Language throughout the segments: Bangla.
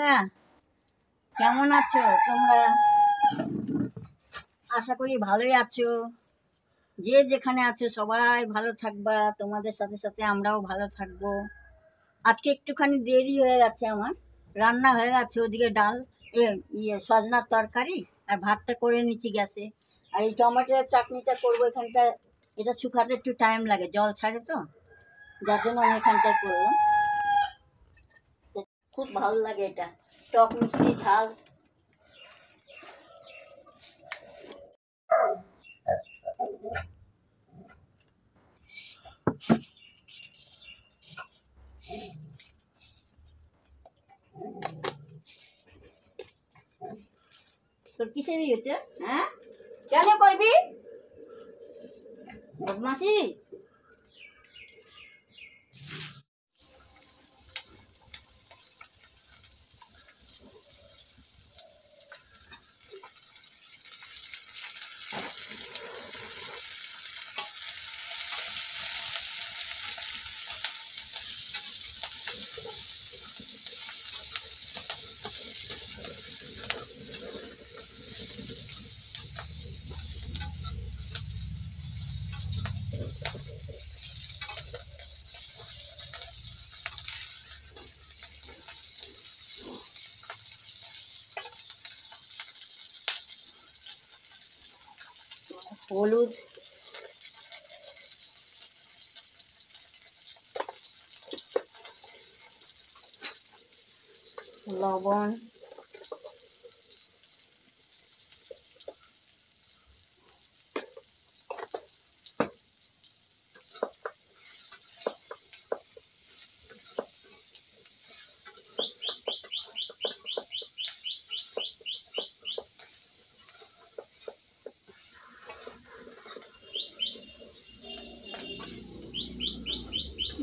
কাকা, কেমন আছো তোমরা? আশা করি ভালোই আছো। যে যেখানে আছো সবাই ভালো থাকবা, তোমাদের সাথে সাথে আমরাও ভালো থাকবো। আজকে একটুখানি দেরি হয়ে গেছে, আমার রান্না হয়ে গেছে, ওদিকে ডাল এ সজনার তরকারি আর ভাতটা করে নিচ্ছি গ্যাসে। আর এই টমেটোর চাটনিটা করবো এখানটা। এটা শুকাতে একটু টাইম লাগে, জল ছাড়ে তো, যার জন্য আমি এখানটায় করলাম। খুব ভালো লাগে এটা, টক মিষ্টি ঝাল। তোর কিসে দিয়েছে? হ্যাঁ, কেন করবি বদমাসি? হলুদ, লবণ,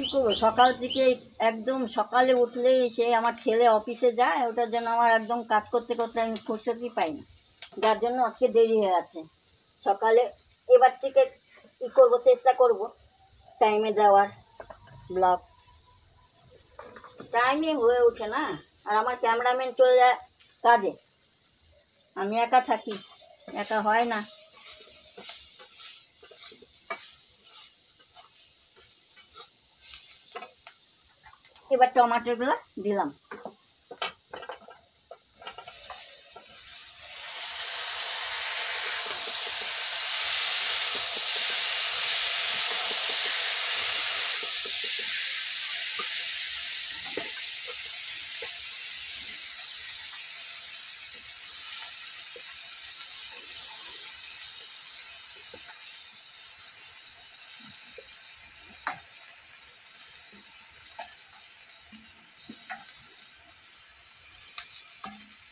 কি করবো সকাল থেকে, একদম সকালে উঠলেই সে আমার ছেলে অফিসে যায়, ওটার জন্য আমার একদম কাজ করতে করতে আমি ফুরসতই পাই না, যার জন্য আজকে দেরি হয়ে গেছে। সকালে এবার থেকে কি করবো, চেষ্টা করব টাইমে যাওয়ার। ব্লগ টাইমে হয়ে ওঠে না, আর আমার ক্যামেরাম্যান চলে যায় কাজে, আমি একা থাকি, একা হয় না। এবার টমাটোগুলো দিলাম।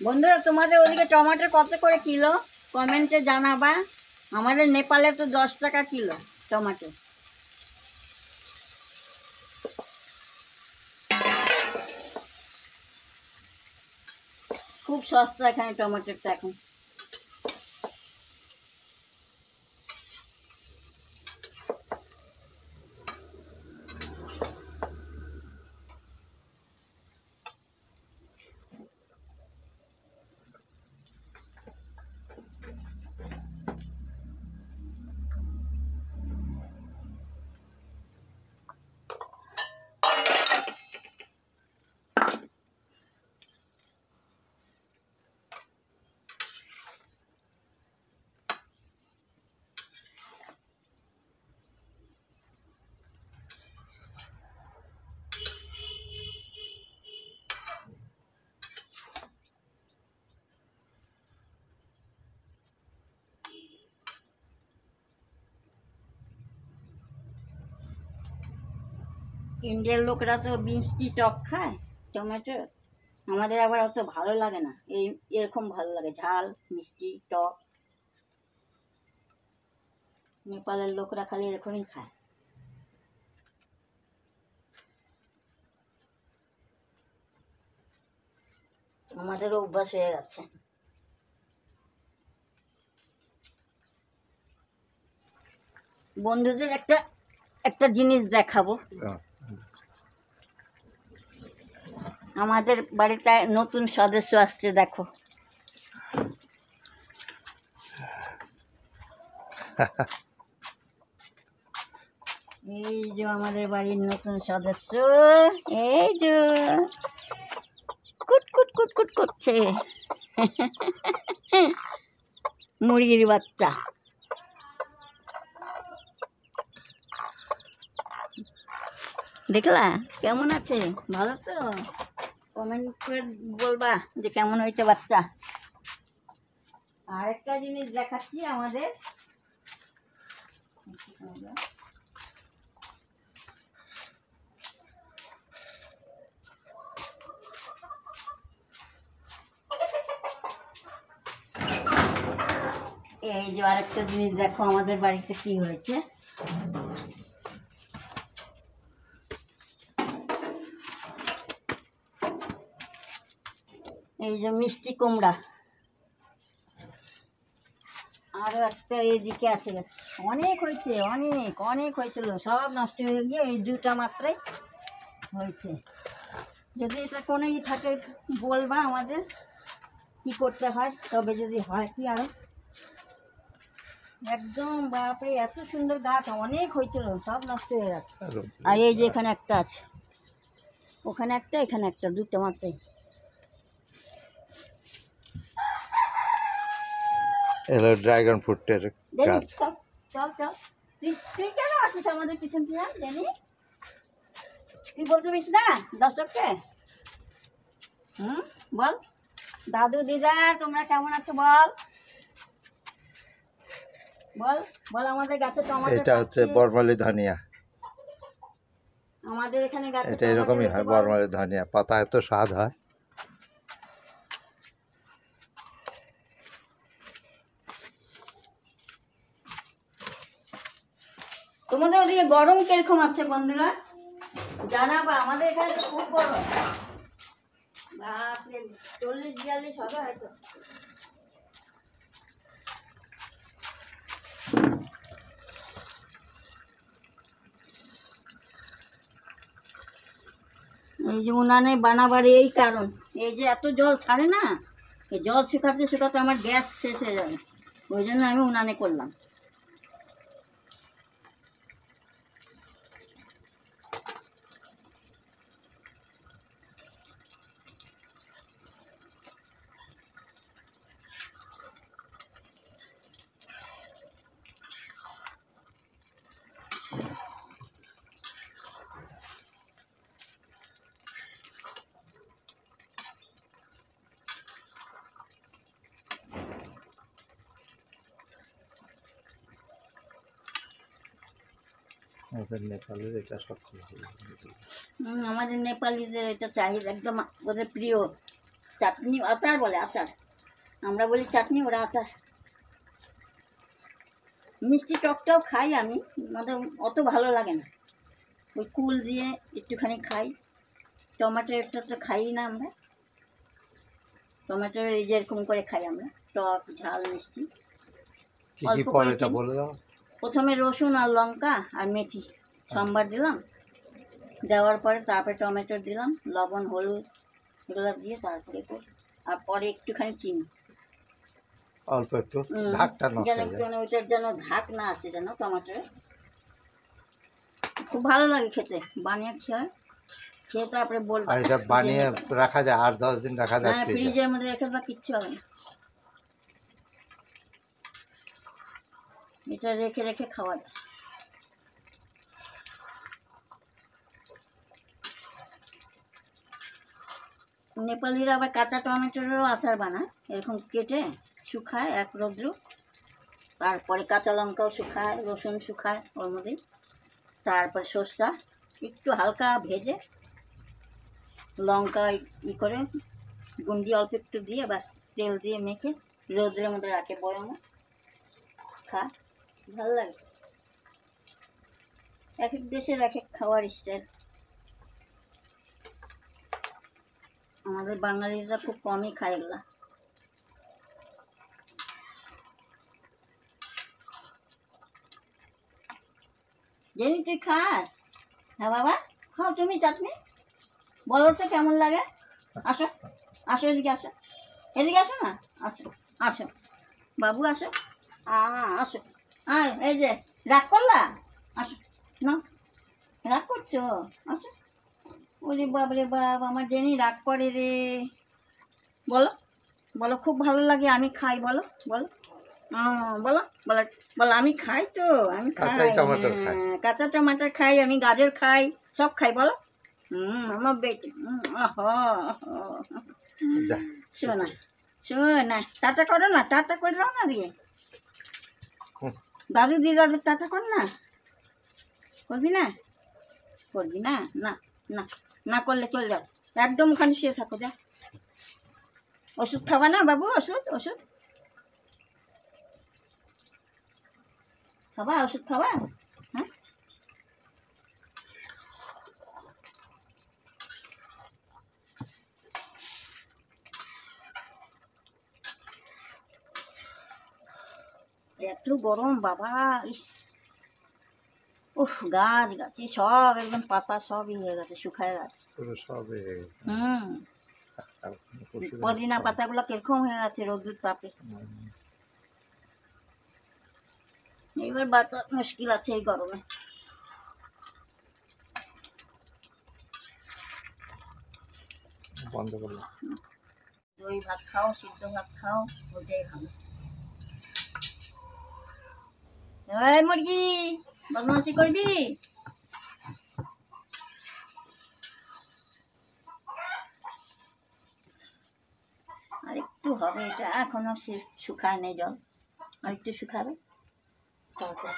বন্ধুরা, তোমাদের ওদিকে টমাটো কত করে কিলো কমেন্টে জানাবা। আমাদের নেপালে তো 10 টাকা কিলো টমাটো। খুব সস্তা এখানে টমেটোটা এখন। ইন্ডিয়ার লোকরা তো মিষ্টি টক খায় টমেটো, আমাদের আবার অত ভালো লাগে না, এরকম ভালো লাগে ঝাল মিষ্টি টক। নেপালের লোকরা খালি এরকমই খায়। আমাদেরও অভ্যাস হয়ে গেছে। বন্ধুদের একটা একটা জিনিস দেখাবো। আমাদের বাড়িতে নতুন সদস্য আসছে, দেখো। এই যে আমাদের বাড়ির নতুন সদস্য, এই যে কুট কুট কুট কুট করছে মুরগির বাচ্চা। দেখলা কেমন আছে? ভালো তো? কমেন্ট করে বলবা যে কেমন হয়েছে বাচ্চা। আরেকটা জিনিস দেখাচ্ছি আমাদের, এই যে আরেকটা জিনিস দেখো আমাদের বাড়িতে কি হয়েছে। এই যে মিষ্টি কুমড়া, আরও একটা এদিকে আছে, অনেক হয়েছে, অনেক অনেক হয়েছিল, সব নষ্ট হয়ে গিয়ে এই দুটা মাত্রাই হয়েছে। যদি এটা কোনো থাকে বলবা আমাদের কি করতে হয়, তবে যদি হয় কি আরও একদম বাপরে এত সুন্দর গাছ অনেক হয়েছিল, সব নষ্ট হয়ে যাচ্ছে। আর এই যে এখানে একটা আছে, ওখানে একটা, এখানে একটা, দুটো মাত্রাই। এলো ড্রাগন ফ্রুটের গাছ। চল চল, তুই কেন আসিস আমাদের পিছন পিছন জানি? তুই বলতে পারিস না দর্শককে? বল, দাদু দিদা তোমরা কেমন আছো বল, বল বল। আমাদের গাছে টমেটো, এটা হচ্ছে বর্মালি ধনিয়া। আমাদের এখানে গাছে এটা এরকমই হয়, বর্মালি ধনিয়া পাতা এত স্বাদ হয়। তোমাদের ওদিকে গরম কিরকম আছে বন্ধুরা জানাবা। আমাদের এখানে তো খুব গরম, বাপরে 40-42 হবে হয়তো। এই যে উনানে বানাবার এই কারণ, এই যে এত জল ছাড়ে না, এই জল শুকাতে শুকাতে আমার গ্যাস শেষ হয়ে যাবে, ওই জন্য আমি উনানে করলাম। নেপালের এটা সব আমাদের নেপালিদের এটা চাহিদা একদম, ওদের প্রিয়। চাটনি, আচার বলে, আচার আমরা বলি চাটনি, ওরা আচার। মিষ্টি টকটাও খাই আমি, মানে অত ভালো লাগে না, ওই কুল দিয়ে একটুখানি খাই। টমেটোটা তো খাই না আমরা, টমেটোর এই যেরকম করে খাই আমরা, টক ঝাল মিষ্টি অল্প করে। প্রথমে রসুন আর লঙ্কা আর মেথি সম্বার দিলাম, দেওয়ার পরে তারপরে টমেটো দিলাম, লবণ হলুদ এগুলো দিয়ে তারপরে, আর পরে একটুখানি চিনি অল্প একটু, ঢাকটা যেন ওইটার যেন ঢাক না আসে যেন টমেটোর। খুব ভালো লাগে খেতে, বানিয়ে খেয়ে তারপরে বলবো। এটা বানিয়ে রাখা যায় 8-10 দিন রাখা যায়, হ্যাঁ ফ্রিজের মধ্যে রেখে দেওয়া, কিচ্ছু হবে না, এটা রেখে রেখে খাওয়া যায়। নেপালিরা আবার কাঁচা টমেটোরও আচার বানায়, এরকম কেটে শুকায় এক রৌদ্র, তারপরে কাঁচা লঙ্কাও শুকায়, রসুন শুকায় ওর মধ্যে, তারপর সর্ষা একটু হালকা ভেজে লঙ্কা করে গুন্ডি অল্প একটু দিয়ে বাস তেল দিয়ে মেখে রোদ্রের মধ্যে রাখে বরং খা, ভালো লাগে। এক এক দেশের এক এক খাওয়ার স্টাইল। আমাদের বাঙালিরা খুব কমই খায় এগুলা। জেনি তুই খাস? হ্যাঁ বাবা খাও, তুমি চাটনি বলো তো কেমন লাগে। আসো আসো, এদিকে আসো, এদিকে আসো না, আসো আসো বাবু, আসো আসো। এই যে রাগ করলা, আসো না, রাগ করছো, আসো। ওরে বাপ রে বাপ, আমার জেনি রাগ করে রে। বলো বলো, খুব ভালো লাগে আমি খাই, বলো বলো, বলো বলো বলো, আমি খাই তো, আমি কাঁচাই খাই, টমেটো খায়। হ্যাঁ কাঁচা টমাটার খাই, আমি গাজর খাই, সব খাই, বলো। আমার বেটি, যা শোনা শোনা, টাটা করো না, টাটা করে দাও না দিয়ে, হুম, দাদু দিয়ে দাদু টাটা কর না, করবি না, করবি না, না না, না করলে চলে যাও, একদম ওখানে শুয়ে থাকো, যা। ওষুধ খাবা না বাবু, ওষুধ ওষুধ খাবা, ওষুধ খাবা, হ্যাঁ। এত গরম বাবা, ইস, উফ, গাছ গাছে সব একদম পাতা সব হয়ে গেছে, শুকায় গেছে। পুরো সব এ হয়ে গেছে। আর পরশুদিন পুদিনা পাতাগুলো কিরকম হয়ে গেছে রোদ্দুর তাপে। এবার বাঁচা মুশকিল আছে এই গরমে। বন্ধ করলাম। দই ভাত খাও, সিদ্ধ ভাত খাও, ওটাই ভালো। এই মুরগি, বদমাশি করবি? আর একটু হবে, এটা এখনো শুকায় নেই জল, আর একটু শুকাবে তারপর।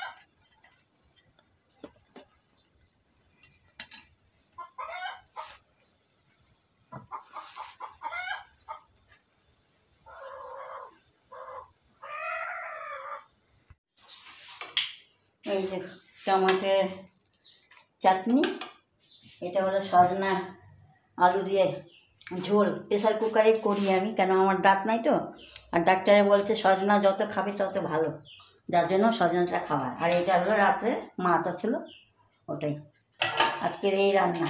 এই যে টমাটোর চাটনি, এটা হলো সজনা আলু দিয়ে ঝোল, প্রেসার কুকারে করি আমি, কেন আমার দাঁত নাই তো, আর ডাক্তারে বলছে সজনা যত খাবে তত ভালো, যার জন্য সজনাটা খাওয়া। আর এটা হলো রাত্রে মাছ ছিল, ওটাই আজকের এই রান্না।